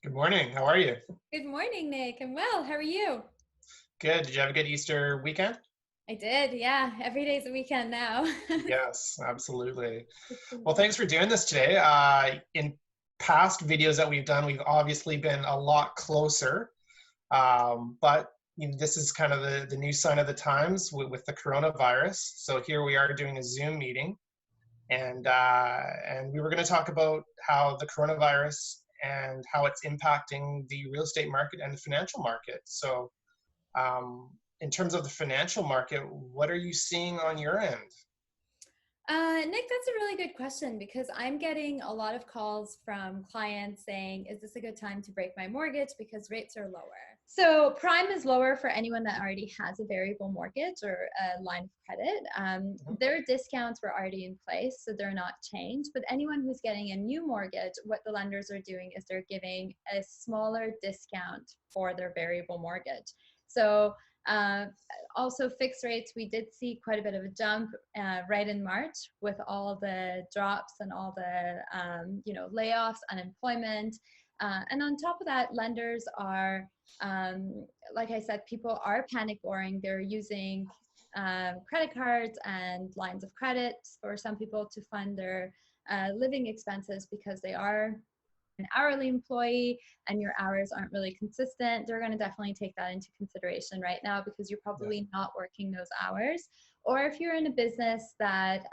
Good morning. How are you? Good morning, Nick. I'm well. How are you? Good. Did you have a good Easter weekend? I did, yeah. Every day's a weekend now. Yes, absolutely. It's been Well, good. thanks for doing this today. In past videos that we've done, we've obviously been a lot closer, but this is kind of the new sign of the times with the coronavirus. So here we are doing a Zoom meeting, and we were going to talk about how the coronavirus and how it's impacting the real estate market and the financial market. So in terms of the financial market, what are you seeing on your end? Nick, that's a really good question because I'm getting a lot of calls from clients saying, is this a good time to break my mortgage because rates are lower? So prime is lower for anyone that already has a variable mortgage or a line of credit. Mhm. Their discounts were already in place, so they're not changed. But anyone who's getting a new mortgage, what the lenders are doing is they're giving a smaller discount for their variable mortgage. So uh, also fixed rates, we did see quite a bit of a jump right in March with all the drops and all the layoffs, unemployment, and on top of that, lenders are like I said, people are panic borrowing. They're using credit cards and lines of credit for some people to fund their living expenses because they are an hourly employee and your hours aren't really consistent. They're going to definitely take that into consideration right now because you're Yeah. probably not working those hours. Or if you're in a business that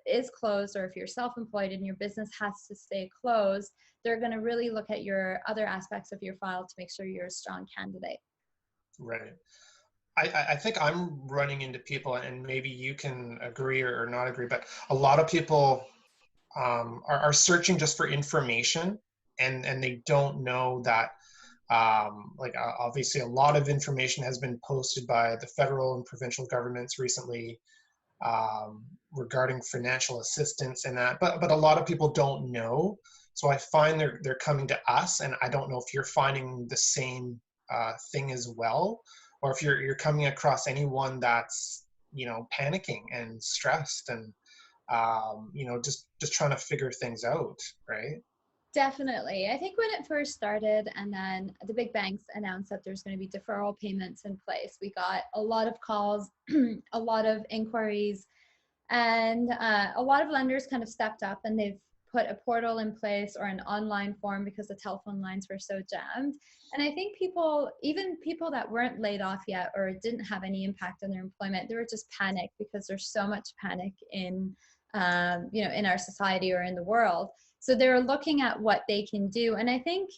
is closed, or if you're self-employed and your business has to stay closed, they're going to really look at your other aspects of your file to make sure you're a strong candidate. Right. I think I'm running into people, and maybe you can agree or not agree, but a lot of people are searching just for information, and they don't know that obviously a lot of information has been posted by the federal and provincial governments recently regarding financial assistance and that, but a lot of people don't know. So I find they're coming to us, and I don't know if you're finding the same thing as well, or if you're coming across anyone that's panicking and stressed and just trying to figure things out, right? Definitely. I think when it first started and then the big banks announced that there's going to be deferral payments in place, we got a lot of calls, a lot of inquiries, and a lot of lenders kind of stepped up and they've put a portal in place or an online form because the telephone lines were so jammed. And I think people, even people that weren't laid off yet or didn't have any impact on their employment, they were just panicked because there's so much panic in our society or in the world. So they're looking at what they can do. And I think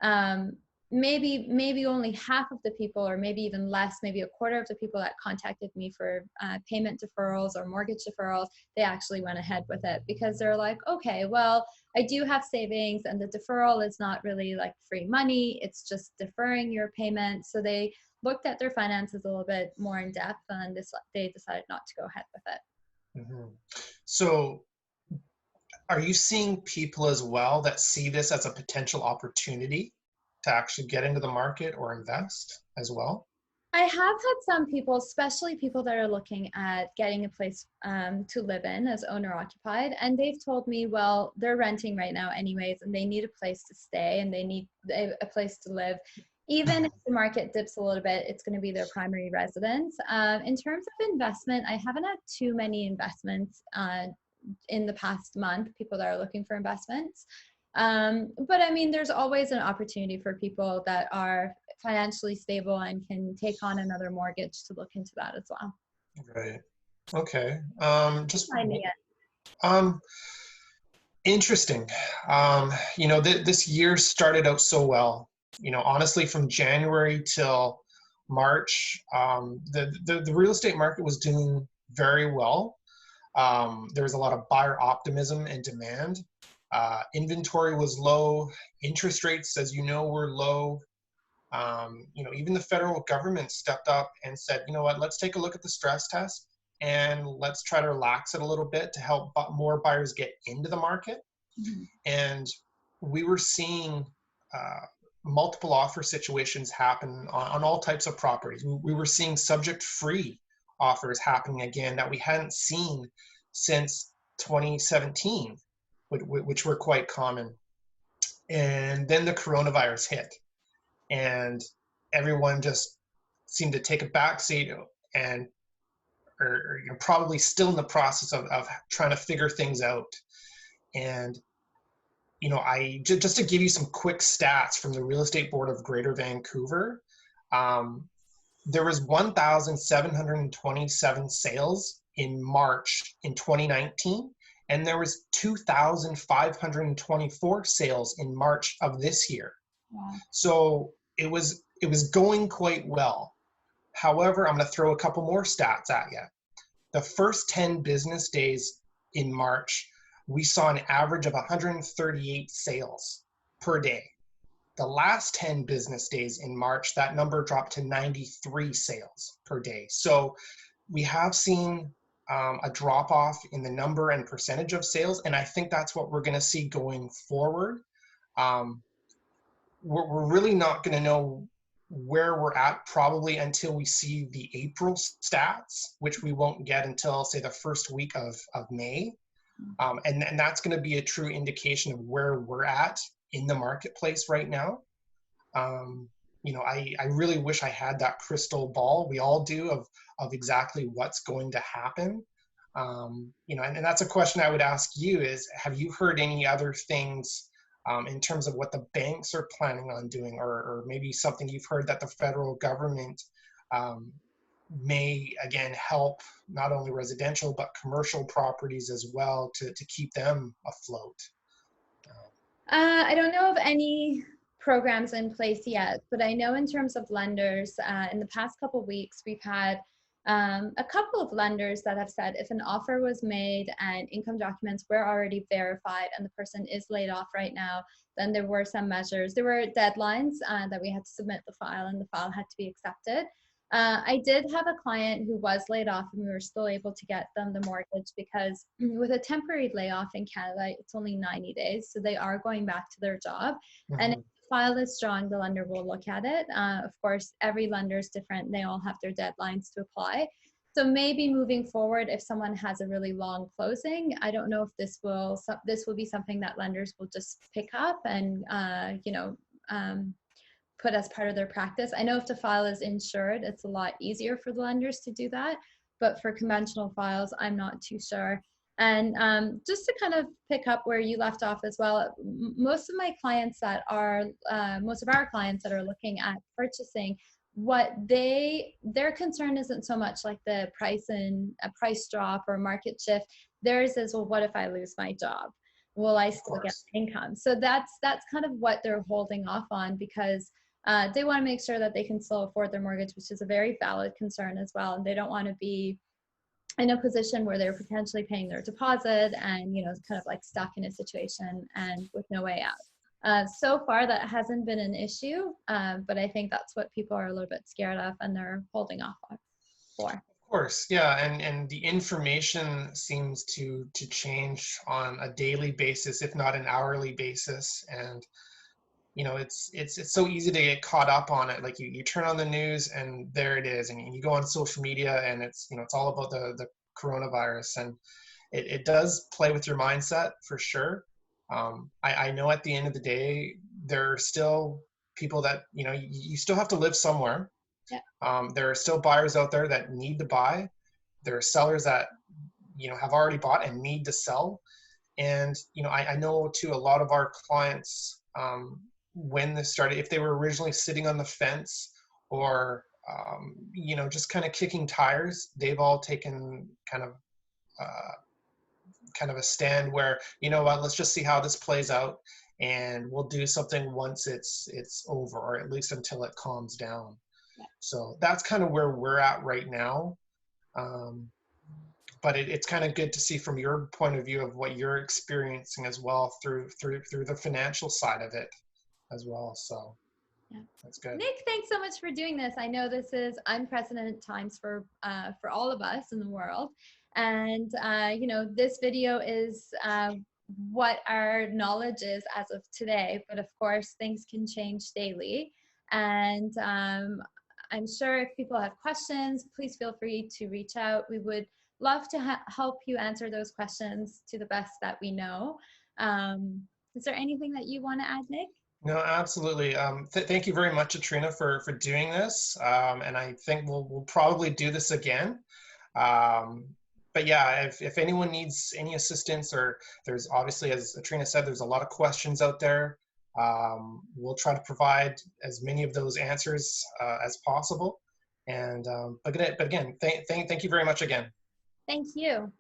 um, maybe only half of the people, or maybe even less, maybe a quarter of the people that contacted me for payment deferrals or mortgage deferrals, they actually went ahead with it because they're like, okay, well, I do have savings and the deferral is not really like free money, it's just deferring your payment. So they looked at their finances a little bit more in depth and they decided not to go ahead with it. Hmm. So are you seeing people as well that see this as a potential opportunity to actually get into the market or invest as well? I have had some people, especially people that are looking at getting a place to live in as owner occupied, and they've told me, well, they're renting right now anyways, and they need a place to stay and they need a place to live. Even if the market dips a little bit, it's going to be their primary residence. In terms of investment, I haven't had too many investments in the past month, people that are looking for investments. But I mean, there's always an opportunity for people that are financially stable and can take on another mortgage to look into that as well. Right. Okay. Just Finding it. um, interesting. This year started out so well. Honestly, from January till March, the real estate market was doing very well. There was a lot of buyer optimism and demand. Inventory was low. Interest rates, as you know, were low. Even the federal government stepped up and said, you know what, let's take a look at the stress test and let's try to relax it a little bit to help more buyers get into the market. Mhm. And we were seeing uh, multiple offer situations happen on all types of properties. We were seeing subject-free offers happening again that we hadn't seen since 2017, which were quite common. And then the coronavirus hit, and everyone just seemed to take a backseat and or you're probably still in the process of trying to figure things out. And just to give you some quick stats from the Real Estate Board of Greater Vancouver, um, there was 1,727 sales in March in 2019, and there was 2,524 sales in March of this year. Wow. So it was going quite well. However, I'm going to throw a couple more stats at you. The first 10 business days in March, we saw an average of 138 sales per day. The last 10 business days in March, that number dropped to 93 sales per day. So we have seen a drop off in the number and percentage of sales, and I think that's what we're going to see going forward. Um, we're really not going to know where we're at probably until we see the April stats, which we won't get until, say, the first week of May. And that's going to be a true indication of where we're at in the marketplace right now. I really wish I had that crystal ball. We all do, of exactly what's going to happen. And that's a question I would ask you is, have you heard any other things in terms of what the banks are planning on doing, or maybe something you've heard that the federal government may again help not only residential but commercial properties as well to keep them afloat? I don't know of any programs in place yet, but I know in terms of lenders, in the past couple of weeks, we've had a couple of lenders that have said if an offer was made and income documents were already verified and the person is laid off right now, then there were some measures. There were deadlines that we had to submit the file, and the file had to be accepted. I did have a client who was laid off, and we were still able to get them the mortgage because with a temporary layoff in Canada, it's only 90 days. So they are going back to their job. Mm-hmm. And if the file is strong, the lender will look at it. Of course, every lender is different. They all have their deadlines to apply. So maybe moving forward, if someone has a really long closing, I don't know if this will be something that lenders will just pick up and put as part of their practice. I know if the file is insured, it's a lot easier for the lenders to do that, but for conventional files, I'm not too sure. And just to kind of pick up where you left off as well, most of our clients that are looking at purchasing, their concern isn't so much like the price and a price drop or market shift. Theirs is, well, what if I lose my job? Will I still get income? So that's kind of what they're holding off on, because they want to make sure that they can still afford their mortgage, which is a very valid concern as well. And they don't want to be in a position where they're potentially paying their deposit and, kind of like stuck in a situation and with no way out. So far, that hasn't been an issue, but I think that's what people are a little bit scared of and they're holding off for. Of course, yeah, and the information seems to change on a daily basis, if not an hourly basis, and it's so easy to get caught up on it. Like you turn on the news and there it is, and you go on social media and it's all about the coronavirus, and it does play with your mindset for sure. I know at the end of the day there are still people that you still have to live somewhere. Yeah. There are still buyers out there that need to buy. There are sellers that have already bought and need to sell. And I know too, a lot of our clients, when this started, if they were originally sitting on the fence or just kind of kicking tires, they've all taken kind of a stand where, what, let's just see how this plays out, and we'll do something once it's over, or at least until it calms down. Yeah. So that's kind of where we're at right now. But it's kind of good to see from your point of view of what you're experiencing as well through the financial side of it as well. So yeah, that's good. Nick, thanks so much for doing this. I know this is unprecedented times for all of us in the world. And, this video is what our knowledge is as of today. But of course, things can change daily. And I'm sure if people have questions, please feel free to reach out. We would love to help you answer those questions to the best that we know. Is there anything that you want to add, Nick? No, absolutely. Thank you very much, Atrina, for doing this. And I think we'll probably do this again. Um, but yeah, if anyone needs any assistance, or there's obviously, as Atrina said, there's a lot of questions out there. We'll try to provide as many of those answers as possible. And but again, thank you very much again. Thank you.